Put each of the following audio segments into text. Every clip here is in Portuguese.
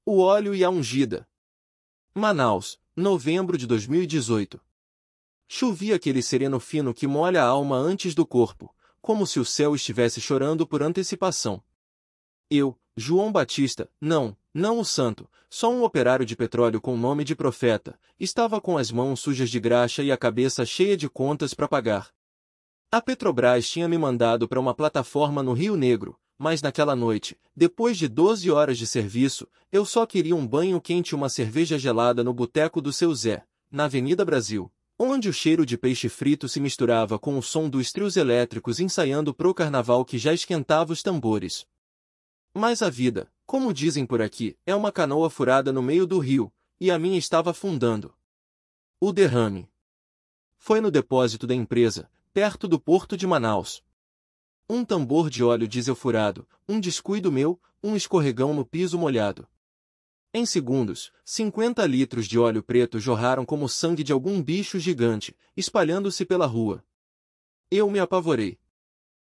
O óleo e a ungida. Manaus, novembro de 2018. Chovia aquele sereno fino que molha a alma antes do corpo, como se o céu estivesse chorando por antecipação. Eu, João Batista, não o santo, só um operário de petróleo com nome de profeta, estava com as mãos sujas de graxa e a cabeça cheia de contas para pagar. A Petrobras tinha me mandado para uma plataforma no Rio Negro, mas naquela noite, depois de 12 horas de serviço, eu só queria um banho quente e uma cerveja gelada no boteco do seu Zé, na Avenida Brasil, onde o cheiro de peixe frito se misturava com o som dos trios elétricos ensaiando pro carnaval que já esquentava os tambores. Mas a vida, como dizem por aqui, é uma canoa furada no meio do rio, e a minha estava afundando. O derrame foi no depósito da empresa, perto do porto de Manaus. Um tambor de óleo diesel furado, um descuido meu, um escorregão no piso molhado. Em segundos, 50 litros de óleo preto jorraram como sangue de algum bicho gigante, espalhando-se pela rua. Eu me apavorei.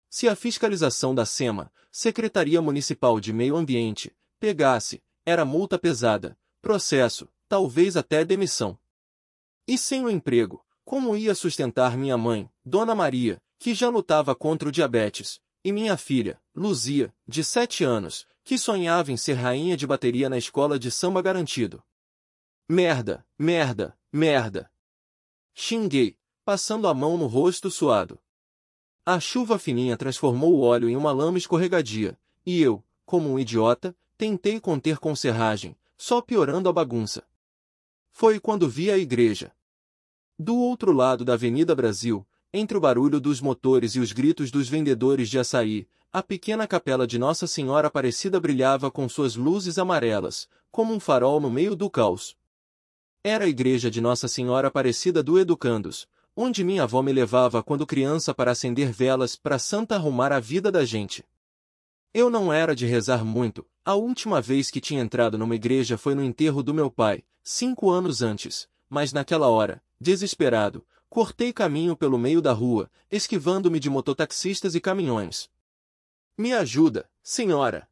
Se a fiscalização da SEMA, Secretaria Municipal de Meio Ambiente, pegasse, era multa pesada, processo, talvez até demissão. E sem o emprego, como ia sustentar minha mãe, Dona Maria, que já lutava contra o diabetes, e minha filha, Luzia, de 7 anos, que sonhava em ser rainha de bateria na escola de samba garantido? Merda, merda, merda! Xinguei, passando a mão no rosto suado. A chuva fininha transformou o óleo em uma lama escorregadia, e eu, como um idiota, tentei conter com serragem, só piorando a bagunça. Foi quando vi a igreja. Do outro lado da Avenida Brasil, entre o barulho dos motores e os gritos dos vendedores de açaí, a pequena capela de Nossa Senhora Aparecida brilhava com suas luzes amarelas, como um farol no meio do caos. Era a igreja de Nossa Senhora Aparecida do Educandos, onde minha avó me levava quando criança para acender velas para Santa arrumar a vida da gente. Eu não era de rezar muito, a última vez que tinha entrado numa igreja foi no enterro do meu pai, 5 anos antes, mas naquela hora, desesperado, cortei caminho pelo meio da rua, esquivando-me de mototaxistas e caminhões. Me ajuda, senhora!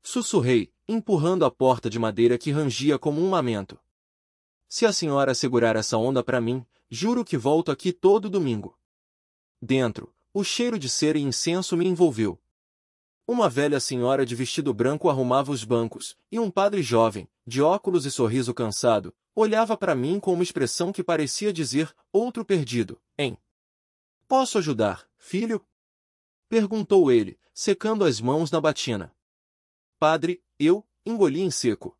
Sussurrei, empurrando a porta de madeira que rangia como um lamento. Se a senhora segurar essa onda para mim, juro que volto aqui todo domingo. Dentro, o cheiro de cera e incenso me envolveu. Uma velha senhora de vestido branco arrumava os bancos, e um padre jovem, de óculos e sorriso cansado, olhava para mim com uma expressão que parecia dizer, outro perdido, hein? Posso ajudar, filho? Perguntou ele, secando as mãos na batina. Padre, eu engoli em seco.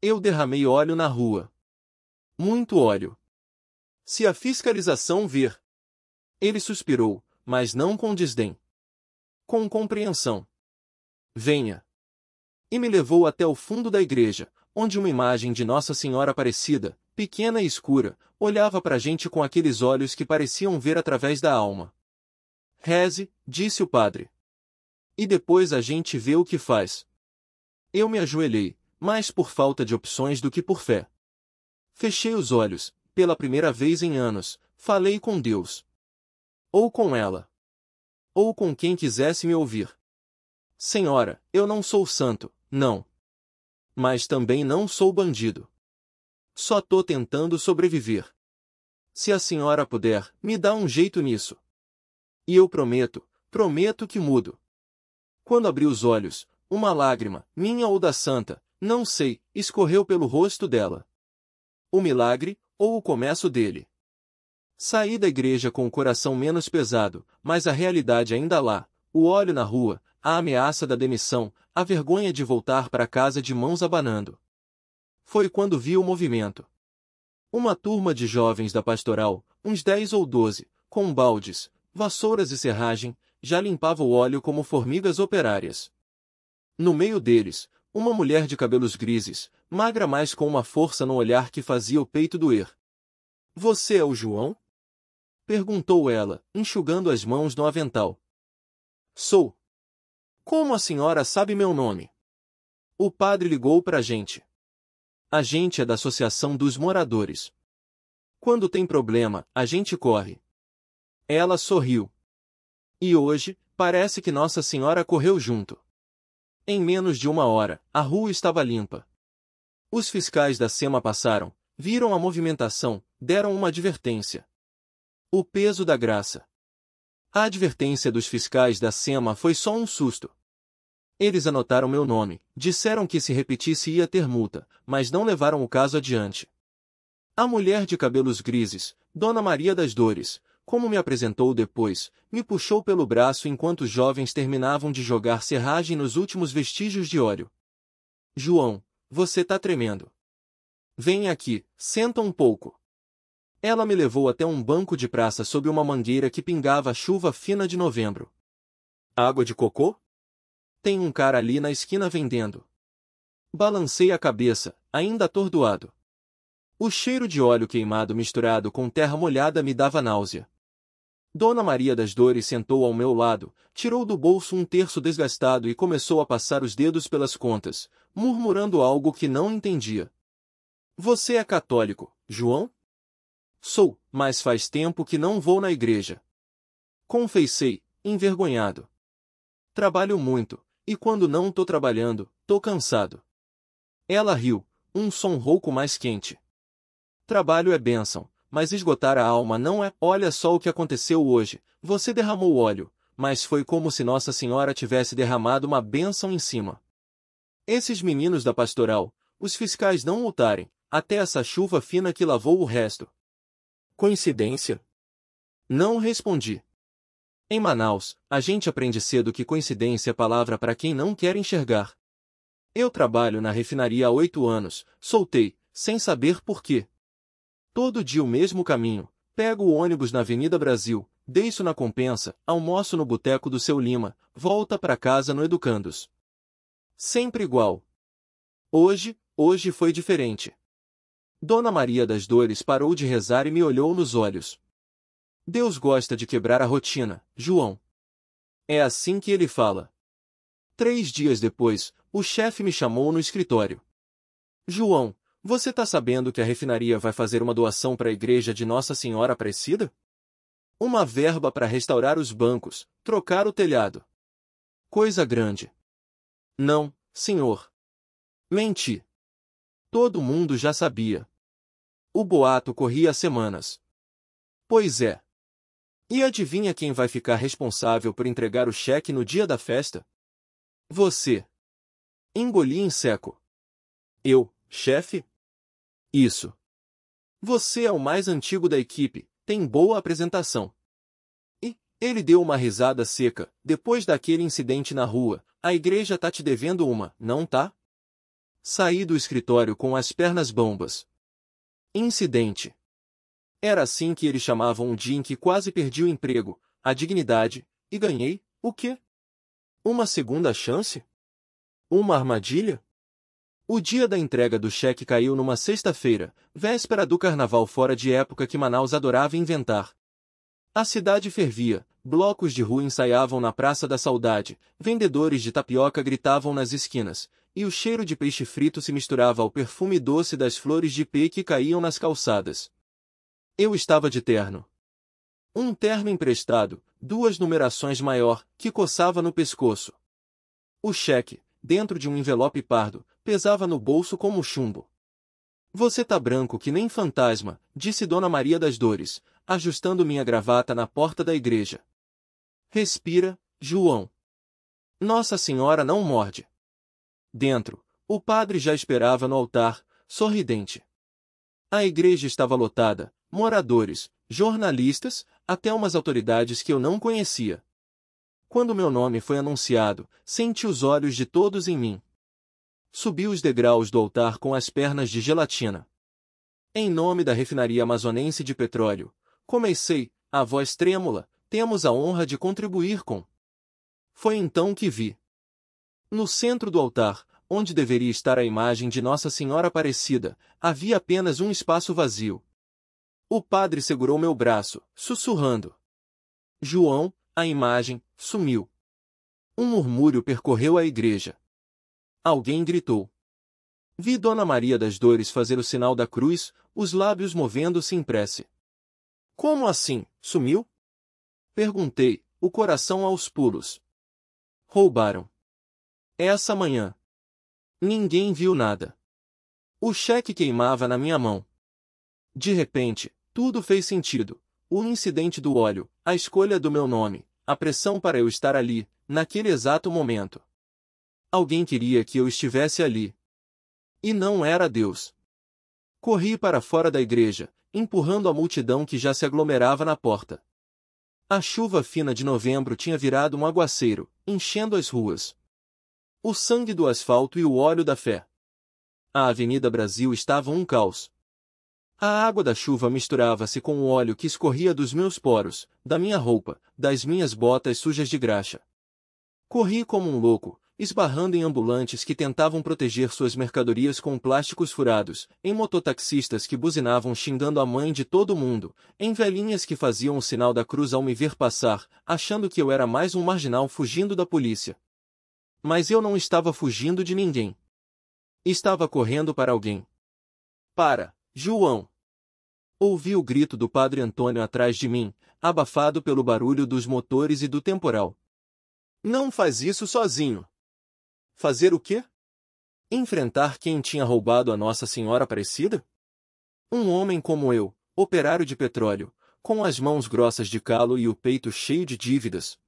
Eu derramei óleo na rua. Muito óleo. Se a fiscalização vir. Ele suspirou, mas não com desdém. Com compreensão. Venha. E me levou até o fundo da igreja, onde uma imagem de Nossa Senhora Aparecida, pequena e escura, olhava para a gente com aqueles olhos que pareciam ver através da alma. Reze, disse o padre. E depois a gente vê o que faz. Eu me ajoelhei, mais por falta de opções do que por fé. Fechei os olhos, pela primeira vez em anos, falei com Deus. Ou com ela. Ou com quem quisesse me ouvir. Senhora, eu não sou santo, não. Mas também não sou bandido. Só tô tentando sobreviver. Se a senhora puder, me dá um jeito nisso. E eu prometo que mudo. Quando abri os olhos, uma lágrima, minha ou da santa, não sei, escorreu pelo rosto dela. O milagre, ou o começo dele. Saí da igreja com o coração menos pesado, mas a realidade ainda lá, o óleo na rua, a ameaça da demissão, a vergonha de voltar para casa de mãos abanando. Foi quando vi o movimento. Uma turma de jovens da pastoral, uns 10 ou 12, com baldes, vassouras e serragem, já limpava o óleo como formigas operárias. No meio deles, uma mulher de cabelos grises, magra mas com uma força no olhar que fazia o peito doer. Você é o João? Perguntou ela, enxugando as mãos no avental. Sou. Como a senhora sabe meu nome? O padre ligou pra gente. A gente é da Associação dos Moradores. Quando tem problema, a gente corre. Ela sorriu. E hoje, parece que Nossa Senhora correu junto. Em menos de 1 hora, a rua estava limpa. Os fiscais da SEMA passaram, viram a movimentação, deram uma advertência. O peso da graça. A advertência dos fiscais da SEMA foi só um susto. Eles anotaram meu nome, disseram que se repetisse ia ter multa, mas não levaram o caso adiante. A mulher de cabelos grises, Dona Maria das Dores, como me apresentou depois, me puxou pelo braço enquanto os jovens terminavam de jogar serragem nos últimos vestígios de óleo. João, você tá tremendo. Vem aqui, senta um pouco. Ela me levou até um banco de praça sob uma mangueira que pingava a chuva fina de novembro. Água de cocô? Tem um cara ali na esquina vendendo. Balancei a cabeça, ainda atordoado. O cheiro de óleo queimado misturado com terra molhada me dava náusea. Dona Maria das Dores sentou ao meu lado, tirou do bolso um terço desgastado e começou a passar os dedos pelas contas, murmurando algo que não entendia. Você é católico, João? Sou, mas faz tempo que não vou na igreja. Confessei, envergonhado. Trabalho muito, e quando não tô trabalhando, tô cansado. Ela riu, um som rouco mais quente. Trabalho é bênção, mas esgotar a alma não é. Olha só o que aconteceu hoje, você derramou óleo, mas foi como se Nossa Senhora tivesse derramado uma bênção em cima. Esses meninos da pastoral, os fiscais não multarem, até essa chuva fina que lavou o resto. Coincidência? Não respondi. Em Manaus, a gente aprende cedo que coincidência é palavra para quem não quer enxergar. Eu trabalho na refinaria há 8 anos, soltei, sem saber por quê. Todo dia o mesmo caminho, pego o ônibus na Avenida Brasil, desço na Compensa, almoço no boteco do Seu Lima, volta para casa no Educandos. Sempre igual. Hoje foi diferente. Dona Maria das Dores parou de rezar e me olhou nos olhos. Deus gosta de quebrar a rotina, João. É assim que ele fala. 3 dias depois, o chefe me chamou no escritório. João, você tá sabendo que a refinaria vai fazer uma doação para a igreja de Nossa Senhora Aparecida? Uma verba para restaurar os bancos, trocar o telhado. Coisa grande. Não, senhor. Menti. Todo mundo já sabia. O boato corria há semanas. Pois é. E adivinha quem vai ficar responsável por entregar o cheque no dia da festa? Você. Engoli em seco. Eu, chefe? Isso. Você é o mais antigo da equipe, tem boa apresentação. E, ele deu uma risada seca, depois daquele incidente na rua, a igreja tá te devendo uma, não tá? Saí do escritório com as pernas bambas. Incidente. Era assim que eles chamavam um dia em que quase perdi o emprego, a dignidade, e ganhei, o quê? Uma segunda chance? Uma armadilha? O dia da entrega do cheque caiu numa sexta-feira, véspera do carnaval fora de época que Manaus adorava inventar. A cidade fervia, blocos de rua ensaiavam na Praça da Saudade, vendedores de tapioca gritavam nas esquinas, e o cheiro de peixe frito se misturava ao perfume doce das flores de ipê que caíam nas calçadas. Eu estava de terno. Um terno emprestado, 2 numerações maior, que coçava no pescoço. O cheque, dentro de um envelope pardo, pesava no bolso como chumbo. Você tá branco que nem fantasma, disse Dona Maria das Dores, ajustando minha gravata na porta da igreja. Respira, João. Nossa Senhora não morde. Dentro, o padre já esperava no altar, sorridente. A igreja estava lotada, moradores, jornalistas, até umas autoridades que eu não conhecia. Quando meu nome foi anunciado, senti os olhos de todos em mim. Subi os degraus do altar com as pernas de gelatina. Em nome da refinaria amazonense de petróleo, comecei, a voz trêmula, temos a honra de contribuir com. Foi então que vi. No centro do altar, onde deveria estar a imagem de Nossa Senhora Aparecida, havia apenas um espaço vazio. O padre segurou meu braço, sussurrando. João, a imagem, sumiu. Um murmúrio percorreu a igreja. Alguém gritou. Vi Dona Maria das Dores fazer o sinal da cruz, os lábios movendo-se em prece. Como assim, sumiu? Perguntei, o coração aos pulos. Roubaram. Essa manhã. Ninguém viu nada. O cheque queimava na minha mão. De repente, tudo fez sentido. O incidente do óleo, a escolha do meu nome, a pressão para eu estar ali, naquele exato momento. Alguém queria que eu estivesse ali. E não era Deus. Corri para fora da igreja, empurrando a multidão que já se aglomerava na porta. A chuva fina de novembro tinha virado um aguaceiro, enchendo as ruas. O sangue do asfalto e o óleo da fé. A Avenida Brasil estava um caos. A água da chuva misturava-se com o óleo que escorria dos meus poros, da minha roupa, das minhas botas sujas de graxa. Corri como um louco, esbarrando em ambulantes que tentavam proteger suas mercadorias com plásticos furados, em mototaxistas que buzinavam xingando a mãe de todo mundo, em velhinhas que faziam o sinal da cruz ao me ver passar, achando que eu era mais um marginal fugindo da polícia. Mas eu não estava fugindo de ninguém. Estava correndo para alguém. Para, João! Ouvi o grito do padre Antônio atrás de mim, abafado pelo barulho dos motores e do temporal. Não faz isso sozinho. Fazer o quê? Enfrentar quem tinha roubado a Nossa Senhora Aparecida? Um homem como eu, operário de petróleo, com as mãos grossas de calo e o peito cheio de dívidas.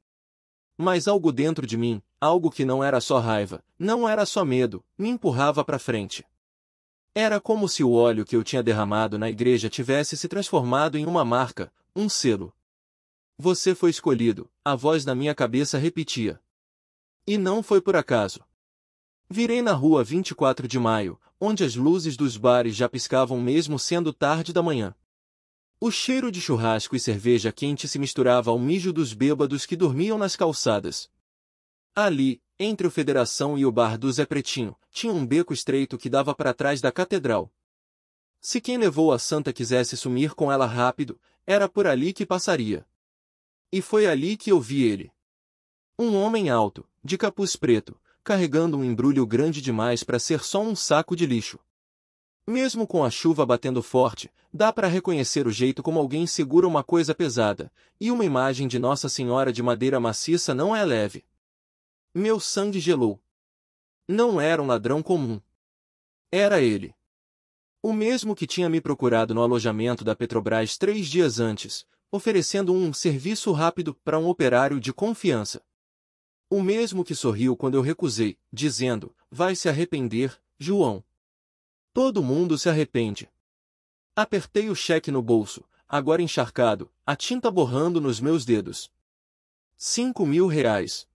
Mas algo dentro de mim, algo que não era só raiva, não era só medo, me empurrava para frente. Era como se o óleo que eu tinha derramado na igreja tivesse se transformado em uma marca, um selo. Você foi escolhido, a voz na minha cabeça repetia. E não foi por acaso. Virei na rua 24 de maio, onde as luzes dos bares já piscavam mesmo sendo tarde da manhã. O cheiro de churrasco e cerveja quente se misturava ao mijo dos bêbados que dormiam nas calçadas. Ali, entre o Federação e o bar do Zé Pretinho, tinha um beco estreito que dava para trás da catedral. Se quem levou a santa quisesse sumir com ela rápido, era por ali que passaria. E foi ali que eu vi ele. Um homem alto, de capuz preto, carregando um embrulho grande demais para ser só um saco de lixo. Mesmo com a chuva batendo forte, dá para reconhecer o jeito como alguém segura uma coisa pesada, e uma imagem de Nossa Senhora de madeira maciça não é leve. Meu sangue gelou. Não era um ladrão comum. Era ele. O mesmo que tinha me procurado no alojamento da Petrobras 3 dias antes, oferecendo um serviço rápido para um operário de confiança. O mesmo que sorriu quando eu recusei, dizendo, vai se arrepender, João. Todo mundo se arrepende. Apertei o cheque no bolso, agora encharcado, a tinta borrando nos meus dedos. 5.000 reais.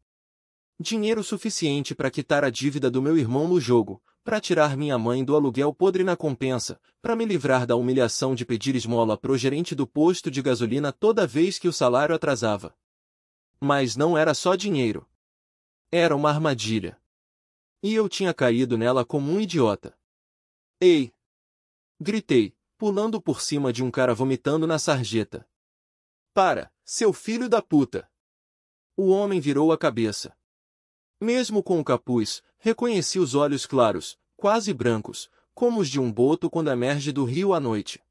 Dinheiro suficiente para quitar a dívida do meu irmão no jogo, para tirar minha mãe do aluguel podre na compensa, para me livrar da humilhação de pedir esmola pro gerente do posto de gasolina toda vez que o salário atrasava. Mas não era só dinheiro. Era uma armadilha. E eu tinha caído nela como um idiota. Ei! Gritei, pulando por cima de um cara vomitando na sarjeta. Para, seu filho da puta! O homem virou a cabeça. Mesmo com o capuz, reconheci os olhos claros, quase brancos, como os de um boto quando emerge do rio à noite.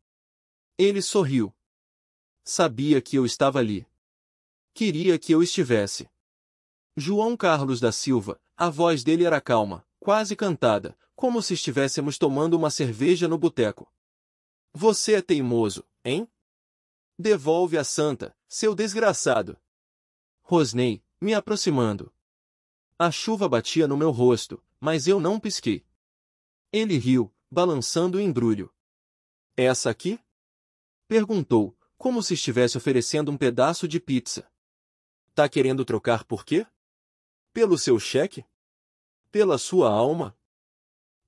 Ele sorriu. Sabia que eu estava ali. Queria que eu estivesse. João Carlos da Silva, a voz dele era calma, quase cantada, como se estivéssemos tomando uma cerveja no boteco. Você é teimoso, hein? Devolve a santa, seu desgraçado. Rosnei, me aproximando. A chuva batia no meu rosto, mas eu não pisquei. Ele riu, balançando o embrulho. Essa aqui? Perguntou, como se estivesse oferecendo um pedaço de pizza. Tá querendo trocar por quê? Pelo seu cheque? Pela sua alma?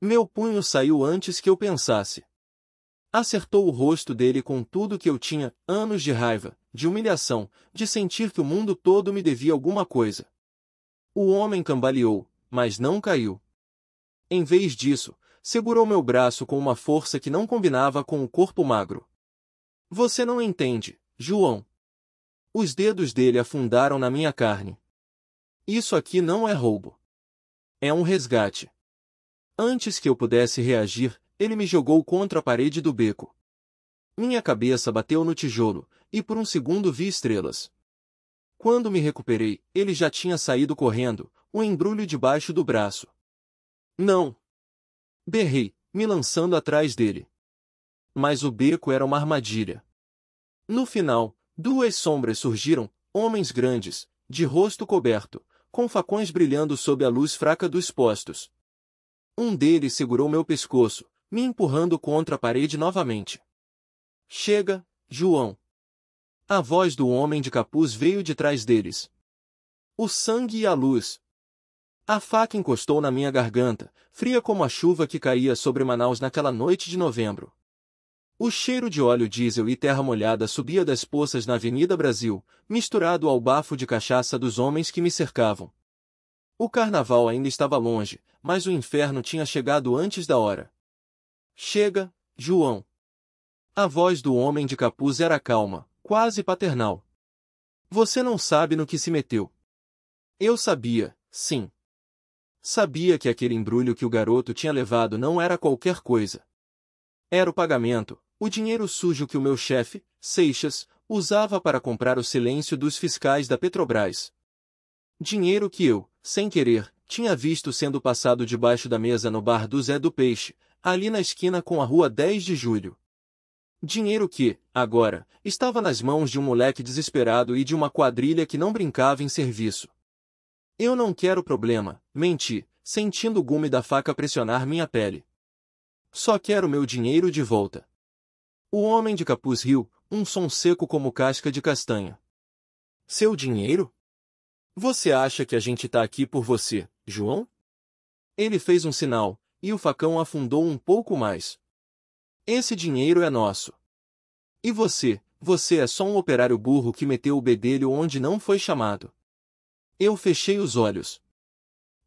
Meu punho saiu antes que eu pensasse. Acertou o rosto dele com tudo que eu tinha, anos de raiva, de humilhação, de sentir que o mundo todo me devia alguma coisa. O homem cambaleou, mas não caiu. Em vez disso, segurou meu braço com uma força que não combinava com o corpo magro. Você não entende, João. Os dedos dele afundaram na minha carne. Isso aqui não é roubo. É um resgate. Antes que eu pudesse reagir, ele me jogou contra a parede do beco. Minha cabeça bateu no tijolo, e por um segundo vi estrelas. Quando me recuperei, ele já tinha saído correndo, o embrulho debaixo do braço. Não! Berrei, me lançando atrás dele. Mas o beco era uma armadilha. No final, duas sombras surgiram, homens grandes, de rosto coberto, com facões brilhando sob a luz fraca dos postos. Um deles segurou meu pescoço, me empurrando contra a parede novamente. Chega, João! A voz do homem de capuz veio de trás deles. O sangue e a luz. A faca encostou na minha garganta, fria como a chuva que caía sobre Manaus naquela noite de novembro. O cheiro de óleo diesel e terra molhada subia das poças na Avenida Brasil, misturado ao bafo de cachaça dos homens que me cercavam. O carnaval ainda estava longe, mas o inferno tinha chegado antes da hora. Chega, João! A voz do homem de capuz era calma, quase paternal. Você não sabe no que se meteu. Eu sabia, sim. Sabia que aquele embrulho que o garoto tinha levado não era qualquer coisa. Era o pagamento, o dinheiro sujo que o meu chefe, Seixas, usava para comprar o silêncio dos fiscais da Petrobras. Dinheiro que eu, sem querer, tinha visto sendo passado debaixo da mesa no bar do Zé do Peixe, ali na esquina com a rua 10 de Julho. Dinheiro que, agora, estava nas mãos de um moleque desesperado e de uma quadrilha que não brincava em serviço. Eu não quero problema, menti, sentindo o gume da faca pressionar minha pele. Só quero meu dinheiro de volta. O homem de capuz riu, um som seco como casca de castanha. Seu dinheiro? Você acha que a gente tá aqui por você, João? Ele fez um sinal, e o facão afundou um pouco mais. Esse dinheiro é nosso. E você é só um operário burro que meteu o bedelho onde não foi chamado. Eu fechei os olhos.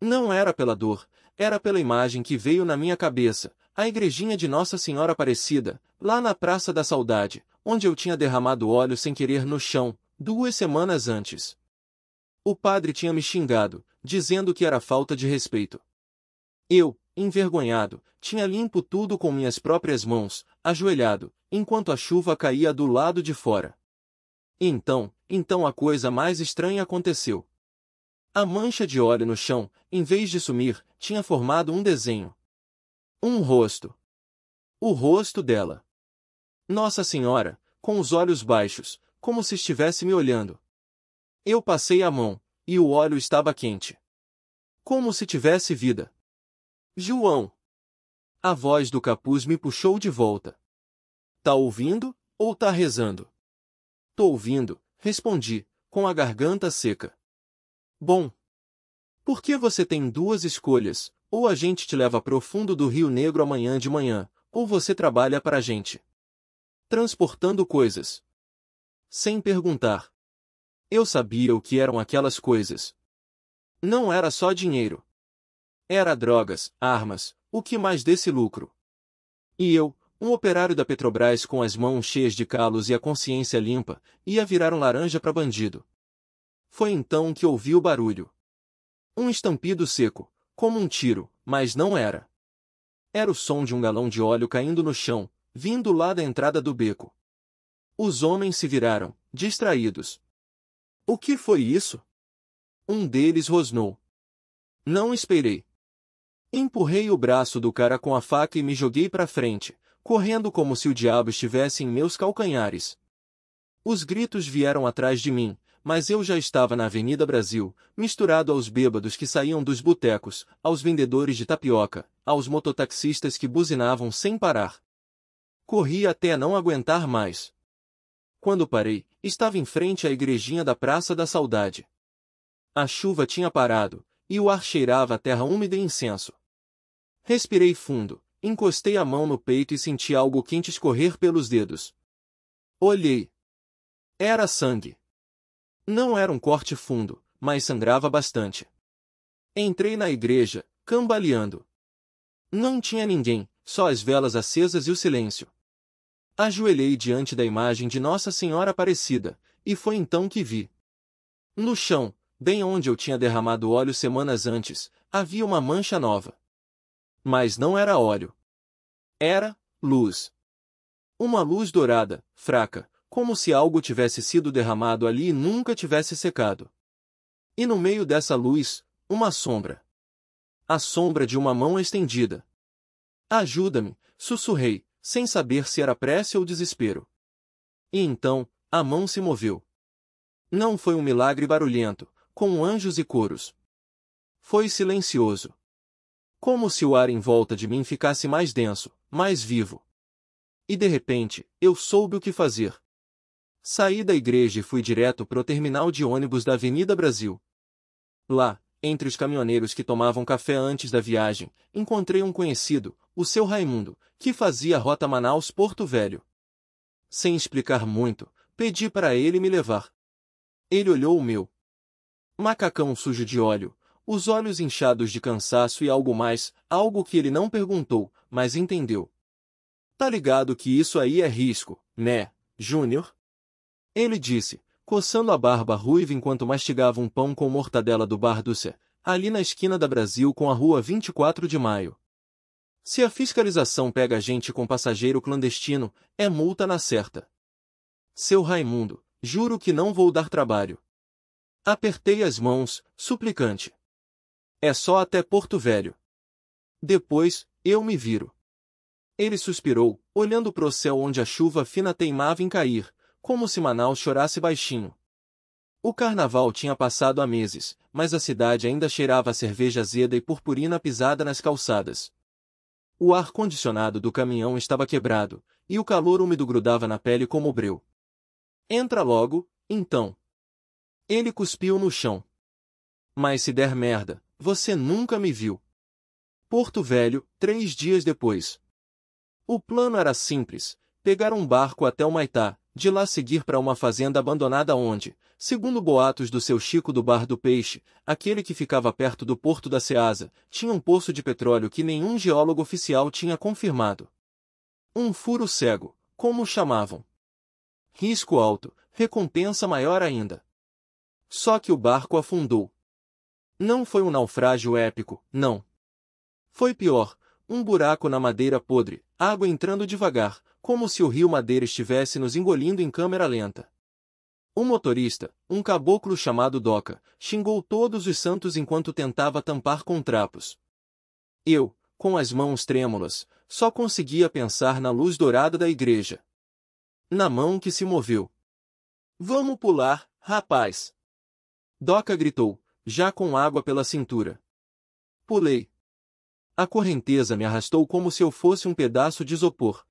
Não era pela dor, era pela imagem que veio na minha cabeça, a igrejinha de Nossa Senhora Aparecida, lá na Praça da Saudade, onde eu tinha derramado óleo sem querer no chão, 2 semanas antes. O padre tinha me xingado, dizendo que era falta de respeito. Eu, envergonhado, tinha limpo tudo com minhas próprias mãos, ajoelhado, enquanto a chuva caía do lado de fora. Então a coisa mais estranha aconteceu. A mancha de óleo no chão, em vez de sumir, tinha formado um desenho. Um rosto. O rosto dela. Nossa Senhora, com os olhos baixos, como se estivesse me olhando. Eu passei a mão, e o óleo estava quente. Como se tivesse vida. João! A voz do capuz me puxou de volta. Tá ouvindo, ou tá rezando? Tô ouvindo, respondi, com a garganta seca. Bom. Por que você tem 2 escolhas, ou a gente te leva pro fundo do Rio Negro amanhã de manhã, ou você trabalha para a gente. Transportando coisas. Sem perguntar. Eu sabia o que eram aquelas coisas. Não era só dinheiro. Era drogas, armas, o que mais desse lucro. E eu, um operário da Petrobras com as mãos cheias de calos e a consciência limpa, ia virar um laranja para bandido. Foi então que ouvi o barulho. Um estampido seco, como um tiro, mas não era. Era o som de um galão de óleo caindo no chão, vindo lá da entrada do beco. Os homens se viraram, distraídos. O que foi isso? Um deles rosnou. Não esperei. Empurrei o braço do cara com a faca e me joguei para frente, correndo como se o diabo estivesse em meus calcanhares. Os gritos vieram atrás de mim, mas eu já estava na Avenida Brasil, misturado aos bêbados que saíam dos botecos, aos vendedores de tapioca, aos mototaxistas que buzinavam sem parar. Corri até não aguentar mais. Quando parei, estava em frente à igrejinha da Praça da Saudade. A chuva tinha parado, e o ar cheirava a terra úmida e incenso. Respirei fundo, encostei a mão no peito e senti algo quente escorrer pelos dedos. Olhei. Era sangue. Não era um corte fundo, mas sangrava bastante. Entrei na igreja, cambaleando. Não tinha ninguém, só as velas acesas e o silêncio. Ajoelhei diante da imagem de Nossa Senhora Aparecida, e foi então que vi. No chão, bem onde eu tinha derramado óleo semanas antes, havia uma mancha nova. Mas não era óleo. Era luz. Uma luz dourada, fraca, como se algo tivesse sido derramado ali e nunca tivesse secado. E no meio dessa luz, uma sombra. A sombra de uma mão estendida. Ajuda-me, sussurrei, sem saber se era prece ou desespero. E então, a mão se moveu. Não foi um milagre barulhento, com anjos e coros. Foi silencioso. Como se o ar em volta de mim ficasse mais denso, mais vivo. E de repente, eu soube o que fazer. Saí da igreja e fui direto pro terminal de ônibus da Avenida Brasil. Lá, entre os caminhoneiros que tomavam café antes da viagem, encontrei um conhecido, o seu Raimundo, que fazia a rota Manaus-Porto Velho. Sem explicar muito, pedi para ele me levar. Ele olhou o meu macacão sujo de óleo, os olhos inchados de cansaço e algo mais, algo que ele não perguntou, mas entendeu. Tá ligado que isso aí é risco, né, Júnior? Ele disse, coçando a barba ruiva enquanto mastigava um pão com mortadela do Bar do Cé, ali na esquina da Brasil com a rua 24 de Maio. Se a fiscalização pega a gente com passageiro clandestino, é multa na certa. Seu Raimundo, juro que não vou dar trabalho. Apertei as mãos, suplicante. É só até Porto Velho. Depois, eu me viro. Ele suspirou, olhando pro céu onde a chuva fina teimava em cair, como se Manaus chorasse baixinho. O carnaval tinha passado há meses, mas a cidade ainda cheirava a cerveja azeda e purpurina pisada nas calçadas. O ar-condicionado do caminhão estava quebrado, e o calor úmido grudava na pele como breu. Entra logo, então. Ele cuspiu no chão. Mas se der merda, você nunca me viu. Porto Velho, 3 dias depois. O plano era simples, pegar um barco até o Maitá, de lá seguir para uma fazenda abandonada onde, segundo boatos do seu Chico do Bar do Peixe, aquele que ficava perto do porto da Ceasa, tinha um poço de petróleo que nenhum geólogo oficial tinha confirmado. Um furo cego, como o chamavam. Risco alto, recompensa maior ainda. Só que o barco afundou. Não foi um naufrágio épico, não. Foi pior, um buraco na madeira podre, água entrando devagar, como se o rio Madeira estivesse nos engolindo em câmera lenta. O motorista, um caboclo chamado Doca, xingou todos os santos enquanto tentava tampar com trapos. Eu, com as mãos trêmulas, só conseguia pensar na luz dourada da igreja. Na mão que se moveu. Vamos pular, rapaz! Doca gritou, já com água pela cintura. Pulei. A correnteza me arrastou como se eu fosse um pedaço de isopor.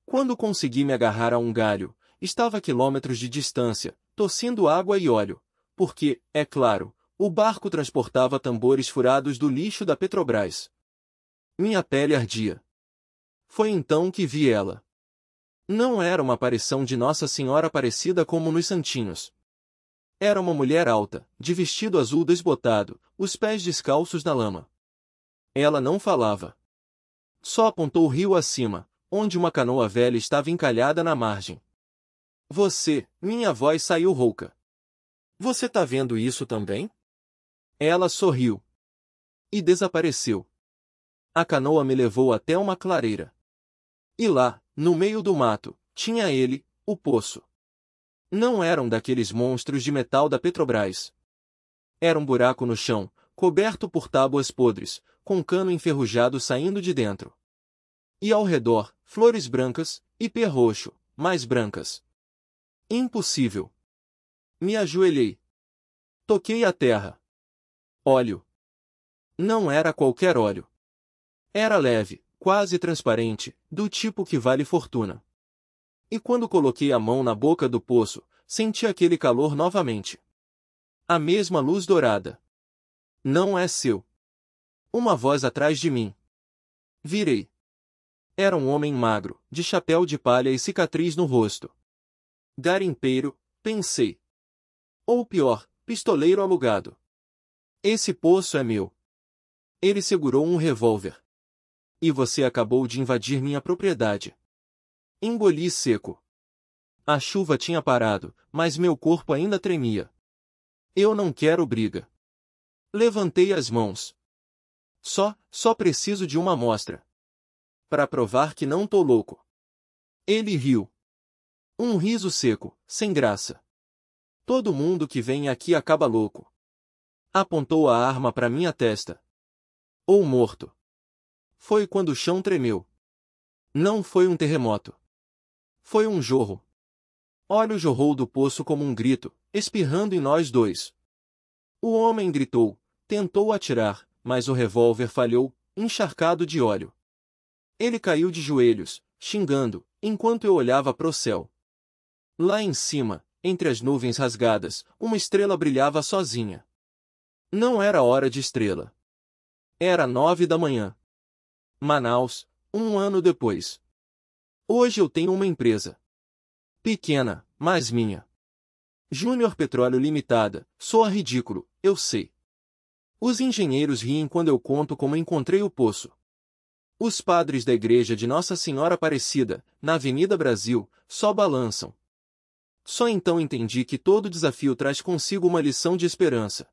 Quando consegui me agarrar a um galho, estava a quilômetros de distância, tossindo água e óleo, porque, é claro, o barco transportava tambores furados do lixo da Petrobras. Minha pele ardia. Foi então que vi ela. Não era uma aparição de Nossa Senhora Aparecida como nos santinhos. Era uma mulher alta, de vestido azul desbotado, os pés descalços na lama. Ela não falava. Só apontou o rio acima, onde uma canoa velha estava encalhada na margem. Minha voz saiu rouca. Você tá vendo isso também? Ela sorriu. E desapareceu. A canoa me levou até uma clareira. E lá, no meio do mato, tinha ele, o poço. Não era um daqueles monstros de metal da Petrobras. Era um buraco no chão, coberto por tábuas podres, com cano enferrujado saindo de dentro. E ao redor, flores brancas, e pé roxo, mais brancas. Impossível. Me ajoelhei. Toquei a terra. Óleo. Não era qualquer óleo. Era leve, quase transparente, do tipo que vale fortuna. E quando coloquei a mão na boca do poço, senti aquele calor novamente. A mesma luz dourada. Não é seu. Uma voz atrás de mim. Virei. Era um homem magro, de chapéu de palha e cicatriz no rosto. Garimpeiro, pensei. Ou pior, pistoleiro alugado. Esse poço é meu. Ele segurou um revólver. E você acabou de invadir minha propriedade. Engoli seco. A chuva tinha parado, mas meu corpo ainda tremia. Eu não quero briga. Levantei as mãos. Só preciso de uma amostra. Para provar que não tô louco. Ele riu. Um riso seco, sem graça. Todo mundo que vem aqui acaba louco. Apontou a arma para minha testa. Ou morto. Foi quando o chão tremeu. Não foi um terremoto. Foi um jorro. Óleo jorrou do poço como um grito, espirrando em nós dois. O homem gritou, tentou atirar, mas o revólver falhou, encharcado de óleo. Ele caiu de joelhos, xingando, enquanto eu olhava para o céu. Lá em cima, entre as nuvens rasgadas, uma estrela brilhava sozinha. Não era hora de estrela. Era 9 da manhã. Manaus, um ano depois. Hoje eu tenho uma empresa. Pequena, mas minha. Júnior Petróleo Limitada, soa ridículo, eu sei. Os engenheiros riem quando eu conto como encontrei o poço. Os padres da igreja de Nossa Senhora Aparecida, na Avenida Brasil, só balançam. Só então entendi que todo desafio traz consigo uma lição de esperança.